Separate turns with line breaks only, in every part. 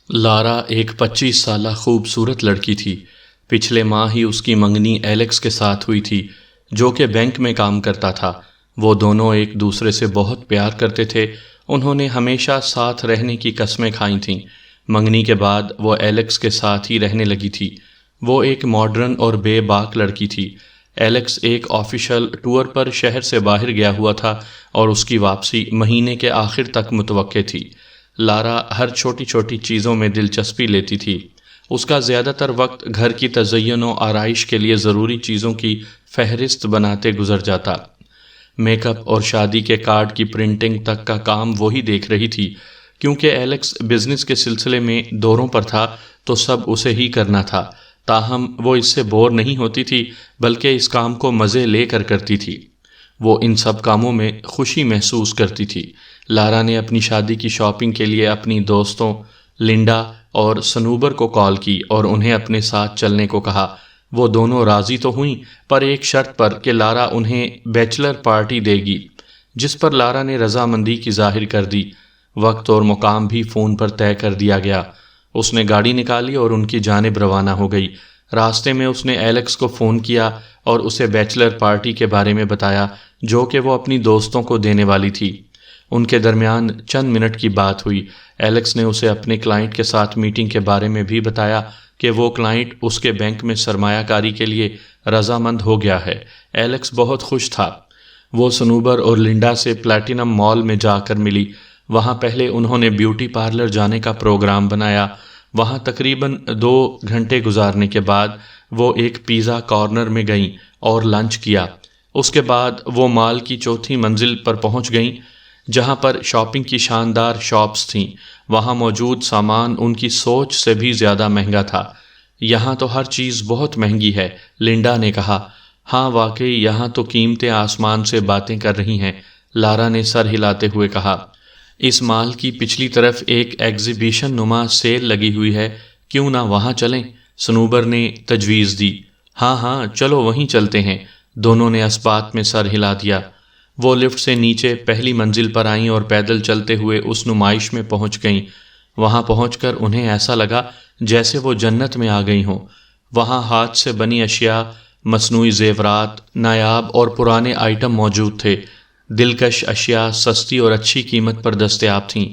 لارا ایک 25 سالہ خوبصورت لڑکی تھی۔ پچھلے ماہ ہی اس کی منگنی ایلیکس کے ساتھ ہوئی تھی، جو کہ بینک میں کام کرتا تھا۔ وہ دونوں ایک دوسرے سے بہت پیار کرتے تھے۔ انہوں نے ہمیشہ ساتھ رہنے کی قسمیں کھائی تھیں۔ منگنی کے بعد وہ ایلیکس کے ساتھ ہی رہنے لگی تھی۔ وہ ایک ماڈرن اور بے باک لڑکی تھی۔ ایلیکس ایک آفیشل ٹور پر شہر سے باہر گیا ہوا تھا اور اس کی واپسی مہینے کے آخر تک متوقع تھی۔ لارا ہر چھوٹی چھوٹی چیزوں میں دلچسپی لیتی تھی۔ اس کا زیادہ تر وقت گھر کی تزئین و آرائش کے لیے ضروری چیزوں کی فہرست بناتے گزر جاتا۔ میک اپ اور شادی کے کارڈ کی پرنٹنگ تک کا کام وہی دیکھ رہی تھی۔ کیونکہ ایلیکس بزنس کے سلسلے میں دوروں پر تھا تو سب اسے ہی کرنا تھا، تاہم وہ اس سے بور نہیں ہوتی تھی بلکہ اس کام کو مزے لے کر کرتی تھی۔ وہ ان سب کاموں میں خوشی محسوس کرتی تھی۔ لارا نے اپنی شادی کی شاپنگ کے لیے اپنی دوستوں لنڈا اور سنوبر کو کال کی اور انہیں اپنے ساتھ چلنے کو کہا۔ وہ دونوں راضی تو ہوئیں، پر ایک شرط پر کہ لارا انہیں بیچلر پارٹی دے گی، جس پر لارا نے رضامندی کی ظاہر کر دی۔ وقت اور مقام بھی فون پر طے کر دیا گیا۔ اس نے گاڑی نکالی اور ان کی جانب روانہ ہو گئی۔ راستے میں اس نے ایلیکس کو فون کیا اور اسے بیچلر پارٹی کے بارے میں بتایا جو کہ وہ اپنی دوستوں کو دینے والی تھی۔ ان کے درمیان چند منٹ کی بات ہوئی۔ ایلیکس نے اسے اپنے کلائنٹ کے ساتھ میٹنگ کے بارے میں بھی بتایا کہ وہ کلائنٹ اس کے بینک میں سرمایہ کاری کے لیے رضامند ہو گیا ہے۔ ایلیکس بہت خوش تھا۔ وہ سنوبر اور لنڈا سے پلیٹینم مال میں جا کر ملی۔ وہاں پہلے انہوں نے بیوٹی پارلر جانے کا پروگرام بنایا۔ وہاں تقریباً 2 گھنٹے گزارنے کے بعد وہ ایک پیزا کارنر میں گئیں اور لنچ کیا۔ اس کے بعد وہ مال کی 4تھی منزل پر پہنچ گئیں، جہاں پر شاپنگ کی شاندار شاپس تھیں۔ وہاں موجود سامان ان کی سوچ سے بھی زیادہ مہنگا تھا۔ یہاں تو ہر چیز بہت مہنگی ہے، لنڈا نے کہا۔ ہاں واقعی یہاں تو قیمتیں آسمان سے باتیں کر رہی ہیں، لارا نے سر ہلاتے ہوئے کہا۔ اس مال کی پچھلی طرف ایک ایگزیبیشن نما سیل لگی ہوئی ہے، کیوں نہ وہاں چلیں؟ سنوبر نے تجویز دی۔ ہاں ہاں چلو وہیں چلتے ہیں، دونوں نے اس بات میں سر ہلا دیا۔ وہ لفٹ سے نیچے پہلی منزل پر آئیں اور پیدل چلتے ہوئے اس نمائش میں پہنچ گئیں۔ وہاں پہنچ کر انہیں ایسا لگا جیسے وہ جنت میں آ گئی ہوں۔ وہاں ہاتھ سے بنی اشیاء، مصنوعی زیورات، نایاب اور پرانے آئٹم موجود تھے۔ دلکش اشیاء سستی اور اچھی قیمت پر دستیاب تھیں۔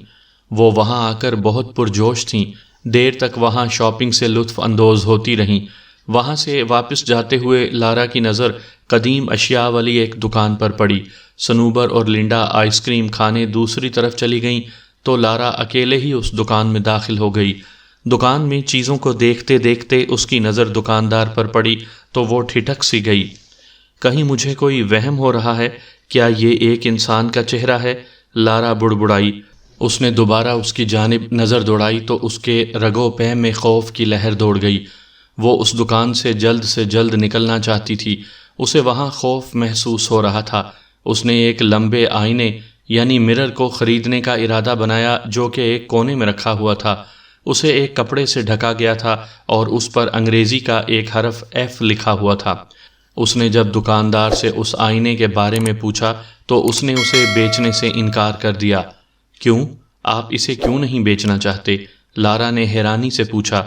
وہ وہاں آ کر بہت پرجوش تھیں۔ دیر تک وہاں شاپنگ سے لطف اندوز ہوتی رہیں۔ وہاں سے واپس جاتے ہوئے لارا کی نظر قدیم اشیاء والی ایک دکان پر پڑی۔ سنوبر اور لنڈا آئس کریم کھانے دوسری طرف چلی گئیں تو لارا اکیلے ہی اس دکان میں داخل ہو گئی۔ دکان میں چیزوں کو دیکھتے دیکھتے اس کی نظر دکاندار پر پڑی تو وہ ٹھٹک سی گئی۔ کہیں مجھے کوئی وہم ہو رہا ہے؟ کیا یہ ایک انسان کا چہرہ ہے؟ لارا بڑبڑائی۔ اس نے دوبارہ اس کی جانب نظر دوڑائی تو اس کے رگو پے میں خوف کی لہر دوڑ گئی۔ وہ اس دکان سے جلد نکلنا چاہتی تھی۔ اسے وہاں خوف محسوس ہو رہا تھا۔ اس نے ایک لمبے آئینے یعنی مرر کو خریدنے کا ارادہ بنایا جو کہ ایک کونے میں رکھا ہوا تھا۔ اسے ایک کپڑے سے ڈھکا گیا تھا اور اس پر انگریزی کا ایک حرف ایف لکھا ہوا تھا۔ اس نے جب دکاندار سے اس آئینے کے بارے میں پوچھا تو اس نے اسے بیچنے سے انکار کر دیا۔ کیوں؟ آپ اسے کیوں نہیں بیچنا چاہتے؟ لارا نے حیرانی سے پوچھا۔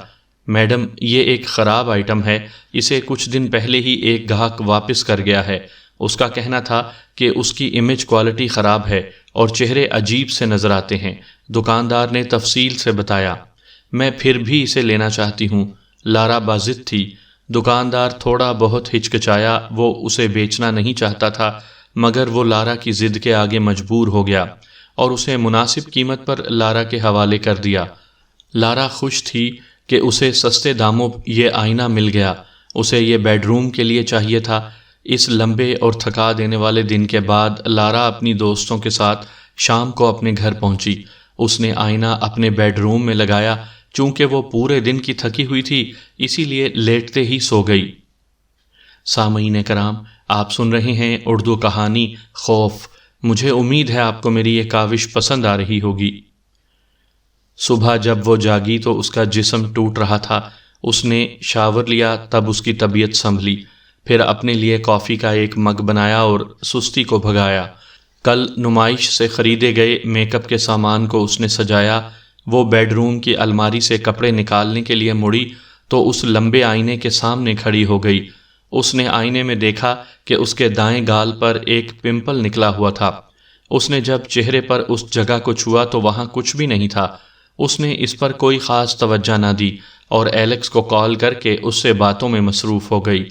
میڈم یہ ایک خراب آئٹم ہے، اسے کچھ دن پہلے ہی ایک گاہک واپس کر گیا ہے۔ اس کا کہنا تھا کہ اس کی امیج کوالٹی خراب ہے اور چہرے عجیب سے نظر آتے ہیں، دکاندار نے تفصیل سے بتایا۔ میں پھر بھی اسے لینا چاہتی ہوں، لارا باضد تھی۔ دکاندار تھوڑا بہت ہچکچایا، وہ اسے بیچنا نہیں چاہتا تھا، مگر وہ لارا کی ضد کے آگے مجبور ہو گیا اور اسے مناسب قیمت پر لارا کے حوالے کر دیا۔ لارا خوش تھی کہ اسے سستے داموں یہ آئینہ مل گیا۔ اسے یہ بیڈ روم کے لیے چاہیے تھا۔ اس لمبے اور تھکا دینے والے دن کے بعد لارا اپنی دوستوں کے ساتھ شام کو اپنے گھر پہنچی۔ اس نے آئینہ اپنے بیڈ روم میں لگایا۔ چونکہ وہ پورے دن کی تھکی ہوئی تھی اسی لیے لیٹتے ہی سو گئی۔ سامعین کرام، آپ سن رہے ہیں اردو کہانی خوف۔ مجھے امید ہے آپ کو میری یہ کاوش پسند آ رہی ہوگی۔ صبح جب وہ جاگی تو اس کا جسم ٹوٹ رہا تھا۔ اس نے شاور لیا، تب اس کی طبیعت سنبھلی۔ پھر اپنے لیے کافی کا ایک مگ بنایا اور سستی کو بھگایا۔ کل نمائش سے خریدے گئے میک اپ کے سامان کو اس نے سجایا۔ وہ بیڈ روم کی الماری سے کپڑے نکالنے کے لیے مڑی تو اس لمبے آئینے کے سامنے کھڑی ہو گئی۔ اس نے آئینے میں دیکھا کہ اس کے دائیں گال پر ایک پمپل نکلا ہوا تھا۔ اس نے جب چہرے پر اس جگہ کو چھوا تو وہاں کچھ بھی نہیں تھا۔ اس نے اس پر کوئی خاص توجہ نہ دی اور ایلیکس کو کال کر کے اس سے باتوں میں مصروف ہو گئی۔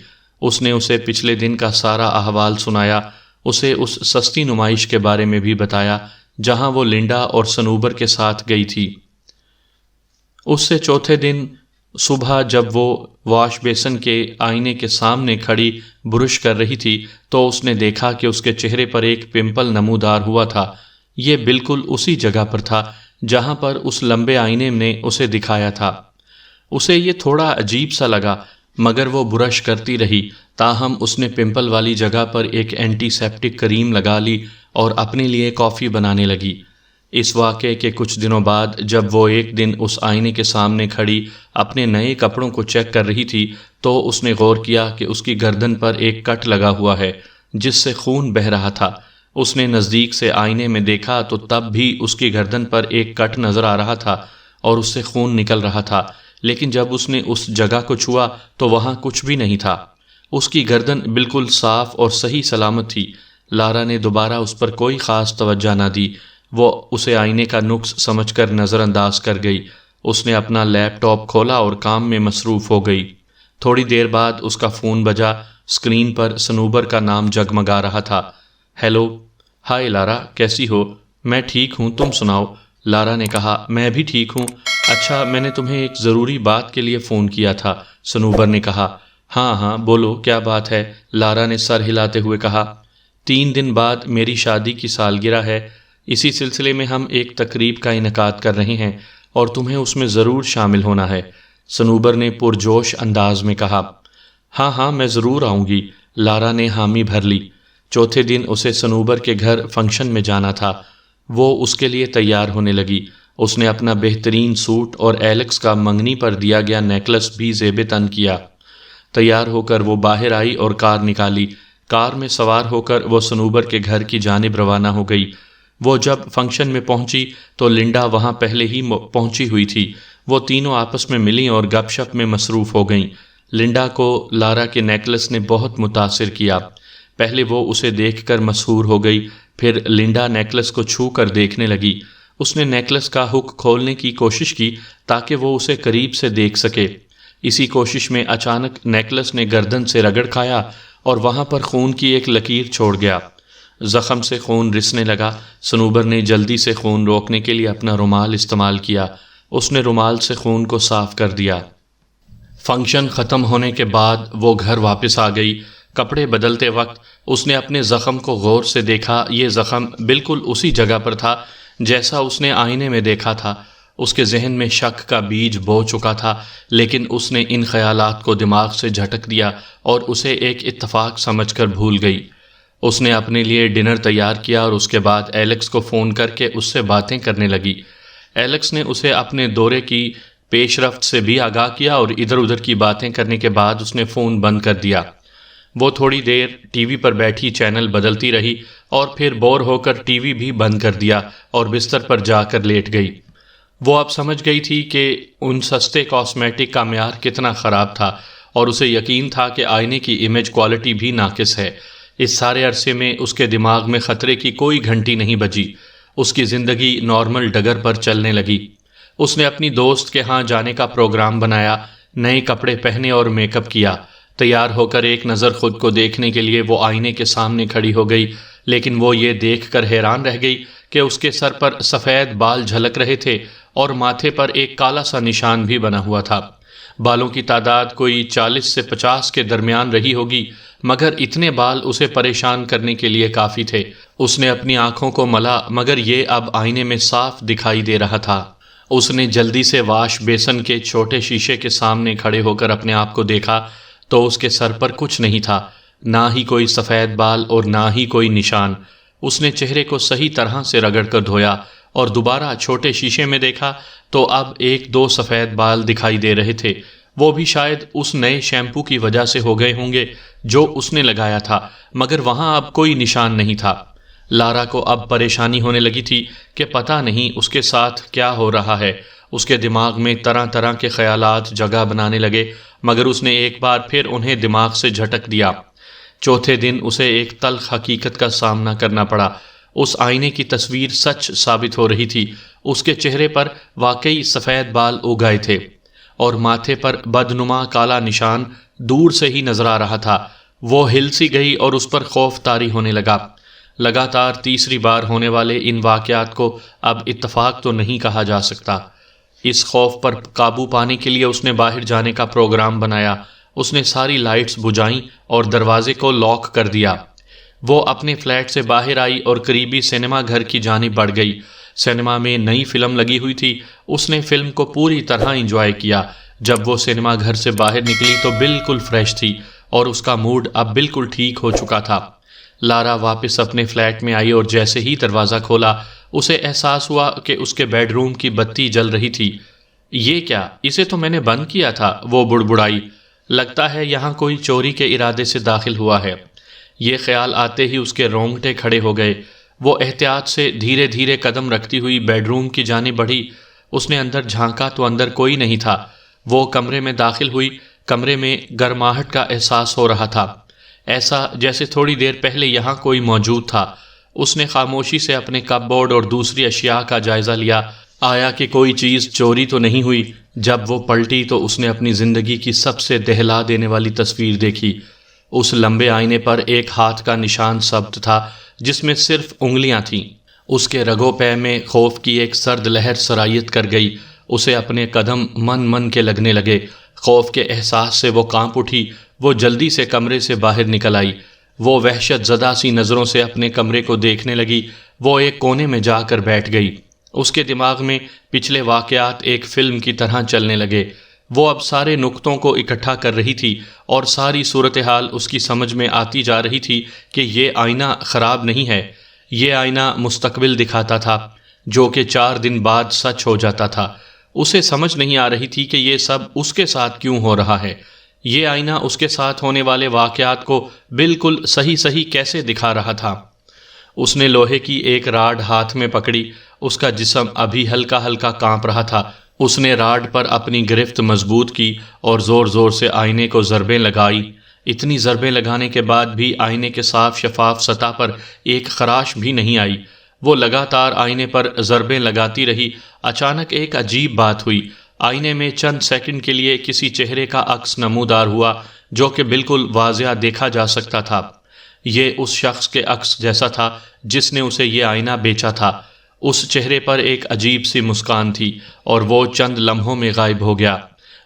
اس نے اسے پچھلے دن کا سارا احوال سنایا، اسے اس سستی نمائش کے بارے میں بھی بتایا جہاں وہ لنڈا اور سنوبر کے ساتھ گئی تھی۔ اس سے چوتھے دن صبح جب وہ واش بیسن کے آئینے کے سامنے کھڑی برش کر رہی تھی تو اس نے دیکھا کہ اس کے چہرے پر ایک پمپل نمودار ہوا تھا۔ یہ بالکل اسی جگہ پر تھا جہاں پر اس لمبے آئینے نے اسے دکھایا تھا۔ اسے یہ تھوڑا عجیب سا لگا مگر وہ برش کرتی رہی، تاہم اس نے پمپل والی جگہ پر ایک اینٹی سیپٹک کریم لگا لی اور اپنے لیے کافی بنانے لگی۔ اس واقعے کے کچھ دنوں بعد جب وہ ایک دن اس آئینے کے سامنے کھڑی اپنے نئے کپڑوں کو چیک کر رہی تھی تو اس نے غور کیا کہ اس کی گردن پر ایک کٹ لگا ہوا ہے جس سے خون بہہ رہا تھا۔ اس نے نزدیک سے آئینے میں دیکھا تو تب بھی اس کی گردن پر ایک کٹ نظر آ رہا تھا اور اس سے خون نکل رہا تھا، لیکن جب اس نے اس جگہ کو چھوا تو وہاں کچھ بھی نہیں تھا۔ اس کی گردن بالکل صاف اور صحیح سلامت تھی۔ لارا نے دوبارہ اس پر کوئی خاص توجہ نہ دی، وہ اسے آئینے کا نقص سمجھ کر نظر انداز کر گئی۔ اس نے اپنا لیپ ٹاپ کھولا اور کام میں مصروف ہو گئی۔ تھوڑی دیر بعد اس کا فون بجا، اسکرین پر سنوبر کا نام جگمگا رہا تھا۔ ہیلو، ہائے لارا، کیسی ہو؟ میں ٹھیک ہوں، تم سناؤ؟ لارا نے کہا، میں بھی ٹھیک ہوں۔ اچھا، میں نے تمہیں ایک ضروری بات کے لیے فون کیا تھا، سنوبر نے کہا۔ ہاں ہاں بولو، کیا بات ہے؟ لارا نے سر ہلاتے ہوئے کہا۔ 3 دن بعد میری شادی کی سالگرہ ہے، اسی سلسلے میں ہم ایک تقریب کا انعقاد کر رہے ہیں اور تمہیں اس میں ضرور شامل ہونا ہے، سنوبر نے پرجوش انداز میں کہا۔ ہاں ہاں میں ضرور آؤں گی، لارا نے حامی بھر لی۔ چوتھے دن اسے سنوبر کے گھر فنکشن میں جانا تھا۔ وہ اس کے لیے تیار ہونے لگی۔ اس نے اپنا بہترین سوٹ اور ایلیکس کا منگنی پر دیا گیا نیکلس بھی زیب تن کیا۔ تیار ہو کر وہ باہر آئی اور کار نکالی۔ کار میں سوار ہو کر وہ سنوبر کے گھر کی جانب روانہ ہو گئی۔ وہ جب فنکشن میں پہنچی تو لنڈا وہاں پہلے ہی پہنچی ہوئی تھی۔ وہ تینوں آپس میں ملیں اور گپ شپ میں مصروف ہو گئیں۔ لنڈا کو لارا کے نیکلس نے بہت متاثر کیا۔ پہلے وہ اسے دیکھ کر مسحور ہو گئی، پھر لنڈا نیکلس کو چھو کر دیکھنے لگی۔ اس نے نیکلس کا ہک کھولنے کی کوشش کی تاکہ وہ اسے قریب سے دیکھ سکے۔ اسی کوشش میں اچانک نیکلس نے گردن سے رگڑ کھایا اور وہاں پر خون کی ایک لکیر چھوڑ گیا۔ زخم سے خون رسنے لگا۔ سنوبر نے جلدی سے خون روکنے کے لیے اپنا رومال استعمال کیا۔ اس نے رومال سے خون کو صاف کر دیا۔ فنکشن ختم ہونے کے بعد وہ گھر واپس آ گئی۔ کپڑے بدلتے وقت اس نے اپنے زخم کو غور سے دیکھا۔ یہ زخم بالکل اسی جگہ پر تھا جیسا اس نے آئینے میں دیکھا تھا۔ اس کے ذہن میں شک کا بیج بو چکا تھا، لیکن اس نے ان خیالات کو دماغ سے جھٹک دیا اور اسے ایک اتفاق سمجھ کر بھول گئی۔ اس نے اپنے لیے ڈنر تیار کیا اور اس کے بعد ایلیکس کو فون کر کے اس سے باتیں کرنے لگی۔ ایلیکس نے اسے اپنے دورے کی پیش رفت سے بھی آگاہ کیا اور ادھر ادھر کی باتیں کرنے کے بعد اس نے فون بند کر دیا۔ وہ تھوڑی دیر ٹی وی پر بیٹھی چینل بدلتی رہی اور پھر بور ہو کر ٹی وی بھی بند کر دیا اور بستر پر جا کر لیٹ گئی۔ وہ اب سمجھ گئی تھی کہ ان سستے کاسمیٹک کا معیار کتنا خراب تھا اور اسے یقین تھا کہ آئینے کی امیج کوالٹی بھی ناقص ہے۔ اس سارے عرصے میں اس کے دماغ میں خطرے کی کوئی گھنٹی نہیں بجی۔ اس کی زندگی نارمل ڈگر پر چلنے لگی۔ اس نے اپنی دوست کے ہاں جانے کا پروگرام بنایا، نئے کپڑے پہنے اور میک اپ کیا۔ تیار ہو کر ایک نظر خود کو دیکھنے کے لیے وہ آئینے کے سامنے کھڑی ہو گئی، لیکن وہ یہ دیکھ کر حیران رہ گئی کہ اس کے سر پر سفید بال جھلک رہے تھے اور ماتھے پر ایک کالا سا نشان بھی بنا ہوا تھا۔ بالوں کی تعداد کوئی 40 سے 50 کے درمیان رہی ہوگی، مگر اتنے بال اسے پریشان کرنے کے لیے کافی تھے۔ اس نے اپنی آنکھوں کو ملا مگر یہ اب آئینے میں صاف دکھائی دے رہا تھا۔ اس نے جلدی سے واش بیسن کے چھوٹے شیشے کے سامنے کھڑے ہو کر اپنے آپ کو دیکھا تو اس کے سر پر کچھ نہیں تھا، نہ ہی کوئی سفید بال اور نہ ہی کوئی نشان۔ اس نے چہرے کو صحیح طرح سے رگڑ کر دھویا اور دوبارہ چھوٹے شیشے میں دیکھا تو اب 1-2 سفید بال دکھائی دے رہے تھے۔ وہ بھی شاید اس نئے شیمپو کی وجہ سے ہو گئے ہوں گے جو اس نے لگایا تھا، مگر وہاں اب کوئی نشان نہیں تھا۔ لارا کو اب پریشانی ہونے لگی تھی کہ پتہ نہیں اس کے ساتھ کیا ہو رہا ہے۔ اس کے دماغ میں طرح طرح کے خیالات جگہ بنانے لگے، مگر اس نے ایک بار پھر انہیں دماغ سے جھٹک دیا۔ چوتھے دن اسے ایک تلخ حقیقت کا سامنا کرنا پڑا۔ اس آئینے کی تصویر سچ ثابت ہو رہی تھی۔ اس کے چہرے پر واقعی سفید بال اگ گئے تھے اور ماتھے پر بدنما کالا نشان دور سے ہی نظر آ رہا تھا۔ وہ ہل سی گئی اور اس پر خوف طاری ہونے لگا۔ لگاتار تیسری بار ہونے والے ان واقعات کو اب اتفاق تو نہیں کہا جا سکتا۔ اس خوف پر قابو پانے کے لیے اس نے باہر جانے کا پروگرام بنایا۔ اس نے ساری لائٹس بجھائیں اور دروازے کو لاک کر دیا۔ وہ اپنے فلیٹ سے باہر آئی اور قریبی سینما گھر کی جانب بڑھ گئی۔ سینما میں نئی فلم لگی ہوئی تھی۔ اس نے فلم کو پوری طرح انجوائے کیا۔ جب وہ سینما گھر سے باہر نکلی تو بالکل فریش تھی اور اس کا موڈ اب بالکل ٹھیک ہو چکا تھا۔ لارا واپس اپنے فلیٹ میں آئی اور جیسے ہی دروازہ کھولا اسے احساس ہوا کہ اس کے بیڈ روم کی بتی جل رہی تھی۔ یہ کیا؟ اسے تو میں نے بند کیا تھا، وہ بڑبڑائی۔ لگتا ہے یہاں کوئی چوری کے ارادے سے داخل ہوا ہے۔ یہ خیال آتے ہی اس کے رونگٹے کھڑے ہو گئے۔ وہ احتیاط سے دھیرے دھیرے قدم رکھتی ہوئی بیڈ روم کی جانب بڑھی۔ اس نے اندر جھانکا تو اندر کوئی نہیں تھا۔ وہ کمرے میں داخل ہوئی۔ کمرے میں گرماہٹ کا احساس ہو رہا تھا، ایسا جیسے تھوڑی دیر پہلے یہاں کوئی موجود تھا۔ اس نے خاموشی سے اپنے کپ بورڈ اور دوسری اشیاء کا جائزہ لیا، آیا کہ کوئی چیز چوری تو نہیں ہوئی۔ جب وہ پلٹی تو اس نے اپنی زندگی کی سب سے دہلا دینے والی تصویر دیکھی۔ اس لمبے آئینے پر ایک ہاتھ کا نشان ثبت تھا جس میں صرف انگلیاں تھیں۔ اس کے رگوں پے میں خوف کی ایک سرد لہر سرایت کر گئی۔ اسے اپنے قدم من من کے لگنے لگے۔ خوف کے احساس سے وہ کانپ اٹھی۔ وہ جلدی سے کمرے سے باہر نکل آئی۔ وہ وحشت زدہ سی نظروں سے اپنے کمرے کو دیکھنے لگی۔ وہ ایک کونے میں جا کر بیٹھ گئی۔ اس کے دماغ میں پچھلے واقعات ایک فلم کی طرح چلنے لگے۔ وہ اب سارے نقطوں کو اکٹھا کر رہی تھی اور ساری صورتحال اس کی سمجھ میں آتی جا رہی تھی کہ یہ آئینہ خراب نہیں ہے۔ یہ آئینہ مستقبل دکھاتا تھا جو کہ 4 دن بعد سچ ہو جاتا تھا۔ اسے سمجھ نہیں آ رہی تھی کہ یہ سب اس کے ساتھ کیوں ہو رہا ہے۔ یہ آئینہ اس کے ساتھ ہونے والے واقعات کو بالکل صحیح کیسے دکھا رہا تھا۔ اس نے لوہے کی ایک راڈ ہاتھ میں پکڑی۔ اس کا جسم ابھی ہلکا ہلکا کانپ رہا تھا۔ اس نے راڈ پر اپنی گرفت مضبوط کی اور زور زور سے آئینے کو ضربیں لگائی۔ اتنی ضربیں لگانے کے بعد بھی آئینے کے صاف شفاف سطح پر ایک خراش بھی نہیں آئی۔ وہ لگاتار آئینے پر ضربیں لگاتی رہی۔ اچانک ایک عجیب بات ہوئی۔ آئینے میں چند سیکنڈ کے لیے کسی چہرے کا عکس نمودار ہوا جو کہ بالکل واضح دیکھا جا سکتا تھا۔ یہ اس شخص کے عکس جیسا تھا جس نے اسے یہ آئینہ بیچا تھا۔ اس چہرے پر ایک عجیب سی مسکان تھی اور وہ چند لمحوں میں غائب ہو گیا۔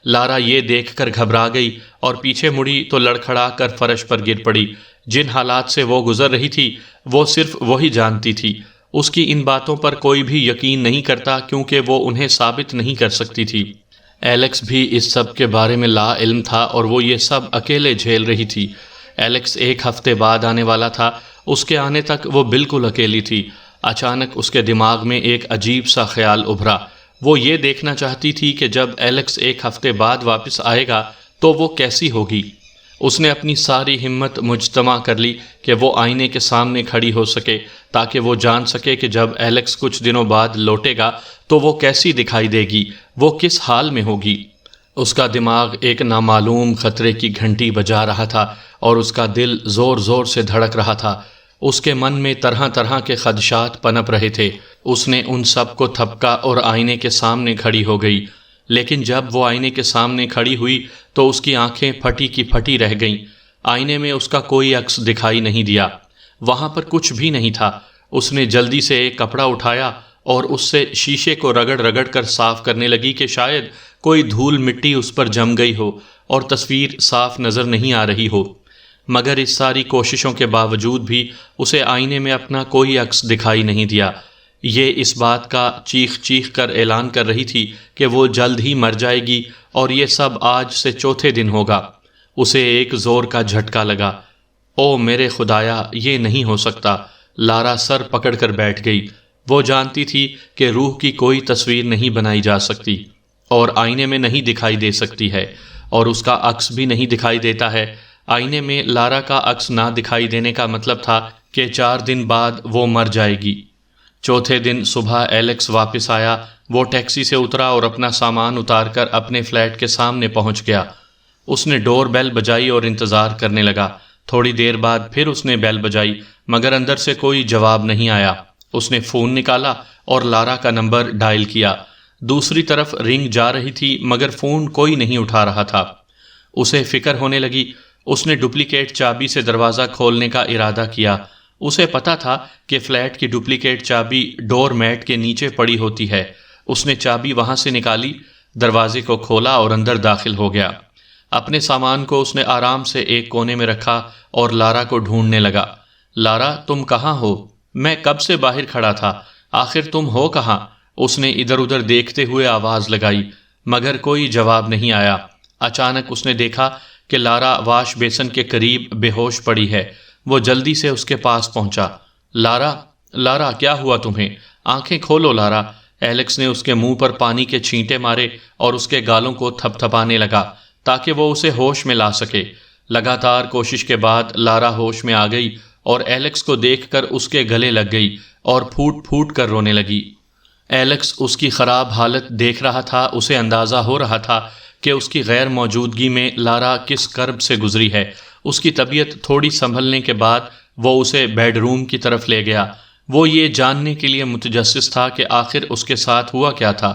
لارا یہ دیکھ کر گھبرا گئی اور پیچھے مڑی تو لڑکھڑا کر فرش پر گر پڑی۔ جن حالات سے وہ گزر رہی تھی وہ صرف وہی جانتی تھی۔ اس کی ان باتوں پر کوئی بھی یقین نہیں کرتا کیونکہ وہ انہیں ثابت نہیں کر سکتی تھی۔ ایلیکس بھی اس سب کے بارے میں لا علم تھا اور وہ یہ سب اکیلے جھیل رہی تھی۔ ایلیکس 1 ہفتے بعد آنے والا تھا۔ اس کے آنے تک وہ بالکل اکیلی تھی۔ اچانک اس کے دماغ میں ایک عجیب سا خیال ابھرا۔ وہ یہ دیکھنا چاہتی تھی کہ جب ایلیکس 1 ہفتے بعد واپس آئے گا تو وہ کیسی ہوگی۔ اس نے اپنی ساری ہمت مجتمع کر لی کہ وہ آئینے کے سامنے کھڑی ہو سکے تاکہ وہ جان سکے کہ جب ایلیکس کچھ دنوں بعد لوٹے گا تو وہ کیسی دکھائی دے گی، وہ کس حال میں ہوگی۔ اس کا دماغ ایک نامعلوم خطرے کی گھنٹی بجا رہا تھا اور اس کا دل زور زور سے دھڑک رہا تھا۔ اس کے من میں طرح طرح کے خدشات پنپ رہے تھے۔ اس نے ان سب کو تھپکا اور آئینے کے سامنے کھڑی ہو گئی۔ لیکن جب وہ آئینے کے سامنے کھڑی ہوئی تو اس کی آنکھیں پھٹی کی پھٹی رہ گئیں۔ آئینے میں اس کا کوئی عکس دکھائی نہیں دیا۔ وہاں پر کچھ بھی نہیں تھا۔ اس نے جلدی سے ایک کپڑا اٹھایا اور اس سے شیشے کو رگڑ رگڑ کر صاف کرنے لگی کہ شاید کوئی دھول مٹی اس پر جم گئی ہو اور تصویر صاف نظر نہیں آ رہی ہو۔ مگر اس ساری کوششوں کے باوجود بھی اسے آئینے میں اپنا کوئی عکس دکھائی نہیں دیا۔ یہ اس بات کا چیخ چیخ کر اعلان کر رہی تھی کہ وہ جلد ہی مر جائے گی اور یہ سب آج سے چوتھے دن ہوگا۔ اسے ایک زور کا جھٹکا لگا۔ او میرے خدایا، یہ نہیں ہو سکتا۔ لارا سر پکڑ کر بیٹھ گئی۔ وہ جانتی تھی کہ روح کی کوئی تصویر نہیں بنائی جا سکتی اور آئینے میں نہیں دکھائی دے سکتی ہے، اور اس کا عکس بھی نہیں دکھائی دیتا ہے۔ آئینے میں لارا کا عکس نہ دکھائی دینے کا مطلب تھا کہ 4 دن بعد وہ مر جائے گی۔ چوتھے دن صبح ایلیکس واپس آیا۔ وہ ٹیکسی سے اترا اور اپنا سامان اتار کر اپنے فلیٹ کے سامنے پہنچ گیا۔ اس نے ڈور بیل بجائی اور انتظار کرنے لگا۔ تھوڑی دیر بعد پھر اس نے بیل بجائی مگر اندر سے کوئی جواب نہیں آیا۔ اس نے فون نکالا اور لارا کا نمبر ڈائل کیا۔ دوسری طرف رنگ جا رہی تھی مگر فون کوئی نہیں اٹھا رہا تھا۔ اسے فکر ہونے لگی۔ اس نے ڈپلیکیٹ چابی سے دروازہ کھولنے کا ارادہ کیا۔ اسے پتا تھا کہ فلیٹ کی ڈپلیکیٹ چابی ڈور میٹ کے نیچے پڑی ہوتی ہے۔ اس نے چابی وہاں سے نکالی، دروازے کو کھولا اور اندر داخل ہو گیا۔ اپنے سامان کو اس نے آرام سے ایک کونے میں رکھا اور لارا کو ڈھونڈنے لگا۔ لارا، تم کہاں ہو؟ میں کب سے باہر کھڑا تھا، آخر تم ہو کہاں؟ اس نے ادھر ادھر دیکھتے ہوئے آواز لگائی مگر کوئی جواب نہیں آیا۔ اچانک اس نے دیکھا کہ لارا واش بیسن کے قریب بے ہوش پڑی ہے۔ وہ جلدی سے اس کے پاس پہنچا۔ لارا، لارا کیا ہوا تمہیں؟ آنکھیں کھولو لارا۔ ایلیکس نے اس کے منہ پر پانی کے چھینٹے مارے اور اس کے گالوں کو تھپ تھپانے لگا تاکہ وہ اسے ہوش میں لا سکے۔ لگاتار کوشش کے بعد لارا ہوش میں آ گئی اور ایلیکس کو دیکھ کر اس کے گلے لگ گئی اور پھوٹ پھوٹ کر رونے لگی۔ ایلیکس اس کی خراب حالت دیکھ رہا تھا۔ اسے اندازہ ہو رہا تھا کہ اس کی غیر موجودگی میں لارا کس کرب سے گزری ہے۔ اس کی طبیعت تھوڑی سنبھلنے کے بعد وہ اسے بیڈ روم کی طرف لے گیا۔ وہ یہ جاننے کے لیے متجسس تھا کہ آخر اس کے ساتھ ہوا کیا تھا۔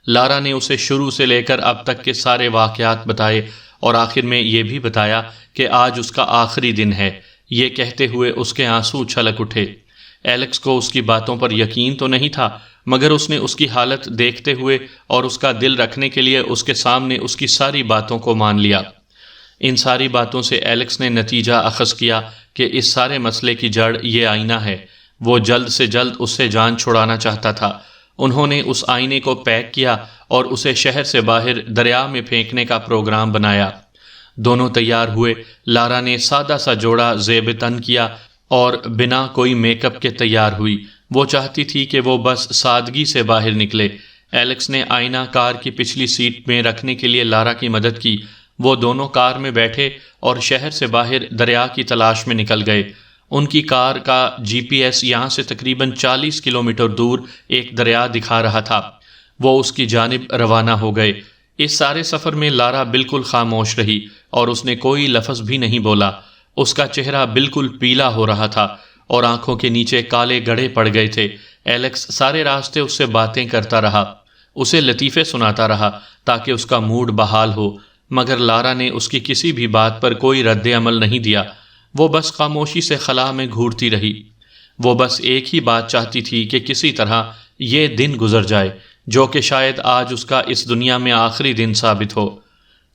لارا نے اسے شروع سے لے کر اب تک کے سارے واقعات بتائے اور آخر میں یہ بھی بتایا کہ آج اس کا آخری دن ہے۔ یہ کہتے ہوئے اس کے آنسو چھلک اٹھے۔ ایلیکس کو اس کی باتوں پر یقین تو نہیں تھا مگر اس نے اس کی حالت دیکھتے ہوئے اور اس کا دل رکھنے کے لیے اس کے سامنے اس کی ساری باتوں کو مان لیا۔ ان ساری باتوں سے ایلیکس نے نتیجہ اخذ کیا کہ اس سارے مسئلے کی جڑ یہ آئینہ ہے۔ وہ جلد سے جلد اس سے جان چھڑانا چاہتا تھا۔ انہوں نے اس آئینے کو پیک کیا اور اسے شہر سے باہر دریا میں پھینکنے کا پروگرام بنایا۔ دونوں تیار ہوئے۔ لارا نے سادہ سا جوڑا زیب تن کیا اور بنا کوئی میک اپ کے تیار ہوئی۔ وہ چاہتی تھی کہ وہ بس سادگی سے باہر نکلے۔ ایلیکس نے آئینہ کار کی پچھلی سیٹ میں رکھنے کے لیے لارا کی مدد کی۔ وہ دونوں کار میں بیٹھے اور شہر سے باہر دریا کی تلاش میں نکل گئے۔ ان کی کار کا جی پی ایس یہاں سے تقریباً 40 کلومیٹر دور ایک دریا دکھا رہا تھا۔ وہ اس کی جانب روانہ ہو گئے۔ اس سارے سفر میں لارا بالکل خاموش رہی اور اس نے کوئی لفظ بھی نہیں بولا۔ اس کا چہرہ بالکل پیلا ہو رہا تھا اور آنکھوں کے نیچے کالے گڑھے پڑ گئے تھے۔ ایلیکس سارے راستے اس سے باتیں کرتا رہا، اسے لطیفے سناتا رہا تاکہ اس کا موڈ بحال ہو، مگر لارا نے اس کی کسی بھی بات پر کوئی رد عمل نہیں دیا۔ وہ بس خاموشی سے خلا میں گھورتی رہی۔ وہ بس ایک ہی بات چاہتی تھی کہ کسی طرح یہ دن گزر جائے جو کہ شاید آج اس کا اس دنیا میں آخری دن ثابت ہو۔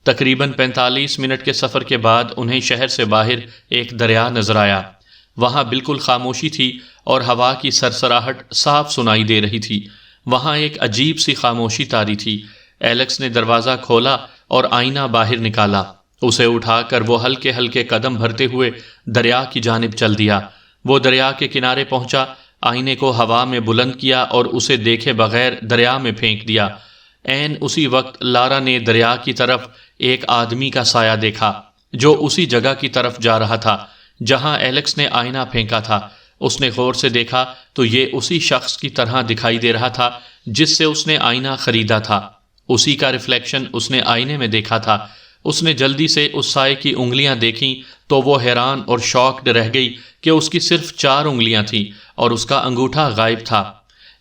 تقریباً 45 منٹ کے سفر کے بعد انہیں شہر سے باہر ایک دریا نظر آیا۔ وہاں بالکل خاموشی تھی اور ہوا کی سرسراہٹ صاف سنائی دے رہی تھی۔ وہاں ایک عجیب سی خاموشی طاری تھی۔ ایلیکس نے دروازہ کھولا اور آئینہ باہر نکالا۔ اسے اٹھا کر وہ ہلکے ہلکے قدم بھرتے ہوئے دریا کی جانب چل دیا۔ وہ دریا کے کنارے پہنچا، آئینے کو ہوا میں بلند کیا اور اسے دیکھے بغیر دریا میں پھینک دیا۔ عین اسی وقت لارا نے دریا کی طرف ایک آدمی کا سایہ دیکھا جو اسی جگہ کی طرف جا رہا تھا جہاں ایلیکس نے آئینہ پھینکا تھا۔ اس نے غور سے دیکھا تو یہ اسی شخص کی طرح دکھائی دے رہا تھا جس سے اس نے آئینہ خریدا تھا۔ اسی کا ریفلیکشن اس نے آئینے میں دیکھا تھا۔ اس نے جلدی سے اس سائے کی انگلیاں دیکھیں تو وہ حیران اور شاکڈ رہ گئی کہ اس کی صرف 4 انگلیاں تھیں اور اس کا انگوٹھا غائب تھا۔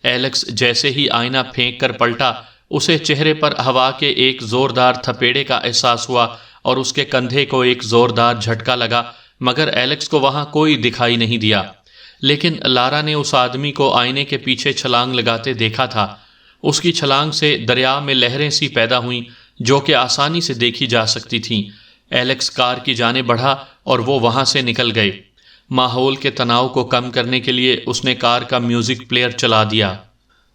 ایلیکس جیسے ہی آئینہ پھینک کر پلٹا، اسے چہرے پر ہوا کے ایک زوردار تھپیڑے کا احساس ہوا اور اس کے کندھے کو ایک زوردار جھٹکا لگا، مگر ایلیکس کو وہاں کوئی دکھائی نہیں دیا۔ لیکن لارا نے اس آدمی کو آئینے کے پیچھے چھلانگ لگاتے دیکھا تھا۔ اس کی چھلانگ سے دریا میں لہریں سی پیدا ہوئیں جو کہ آسانی سے دیکھی جا سکتی تھیں۔ ایلیکس کار کی جانب بڑھا اور وہ وہاں سے نکل گئے۔ ماحول کے تناؤ کو کم کرنے کے لیے اس نے کار کا میوزک پلیئر چلا دیا۔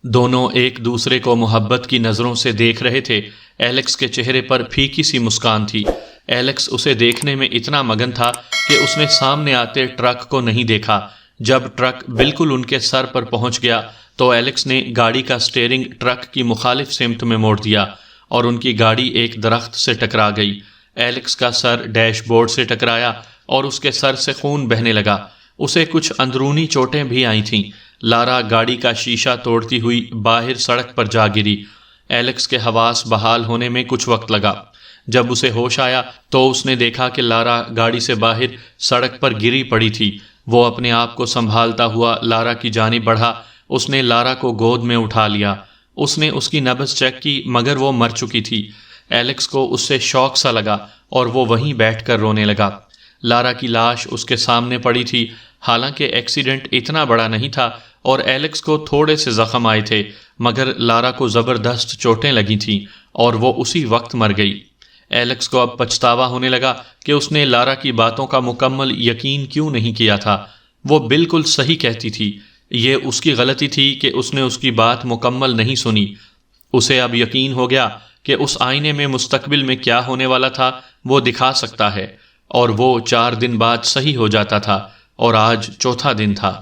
دونوں ایک دوسرے کو محبت کی نظروں سے دیکھ رہے تھے۔ ایلیکس کے چہرے پر پھیکی سی مسکان تھی۔ ایلیکس اسے دیکھنے میں اتنا مگن تھا کہ اس نے سامنے آتے ٹرک کو نہیں دیکھا۔ جب ٹرک بالکل ان کے سر پر پہنچ گیا تو ایلیکس نے گاڑی کا سٹیئرنگ ٹرک کی مخالف سمت میں موڑ دیا اور ان کی گاڑی ایک درخت سے ٹکرا گئی۔ ایلیکس کا سر ڈیش بورڈ سے ٹکرایا اور اس کے سر سے خون بہنے لگا۔ اسے کچھ اندرونی چوٹیں بھی آئی تھیں۔ لارا گاڑی کا شیشہ توڑتی ہوئی باہر سڑک پر جا گری۔ ایلیکس کے حواس بحال ہونے میں کچھ وقت لگا۔ جب اسے ہوش آیا تو اس نے دیکھا کہ لارا گاڑی سے باہر سڑک پر گری پڑی تھی۔ وہ اپنے آپ کو سنبھالتا ہوا لارا کی جانب بڑھا۔ اس نے لارا کو گود میں اٹھا لیا۔ اس نے اس کی نبض چیک کی مگر وہ مر چکی تھی۔ ایلیکس کو اس سے شوق سا لگا اور وہ وہیں بیٹھ کر رونے لگا۔ لارا کی لاش اس کے سامنے پڑی تھی۔ حالانکہ ایکسیڈنٹ اتنا بڑا نہیں تھا اور ایلیکس کو تھوڑے سے زخم آئے تھے، مگر لارا کو زبردست چوٹیں لگی تھیں اور وہ اسی وقت مر گئی۔ ایلیکس کو اب پچھتاوا ہونے لگا کہ اس نے لارا کی باتوں کا مکمل یقین کیوں نہیں کیا تھا۔ وہ بالکل صحیح کہتی تھی۔ یہ اس کی غلطی تھی کہ اس نے اس کی بات مکمل نہیں سنی۔ اسے اب یقین ہو گیا کہ اس آئینے میں مستقبل میں کیا ہونے والا تھا وہ دکھا سکتا ہے، اور وہ 4 دن بعد صحیح ہو جاتا تھا، اور آج چوتھا دن تھا۔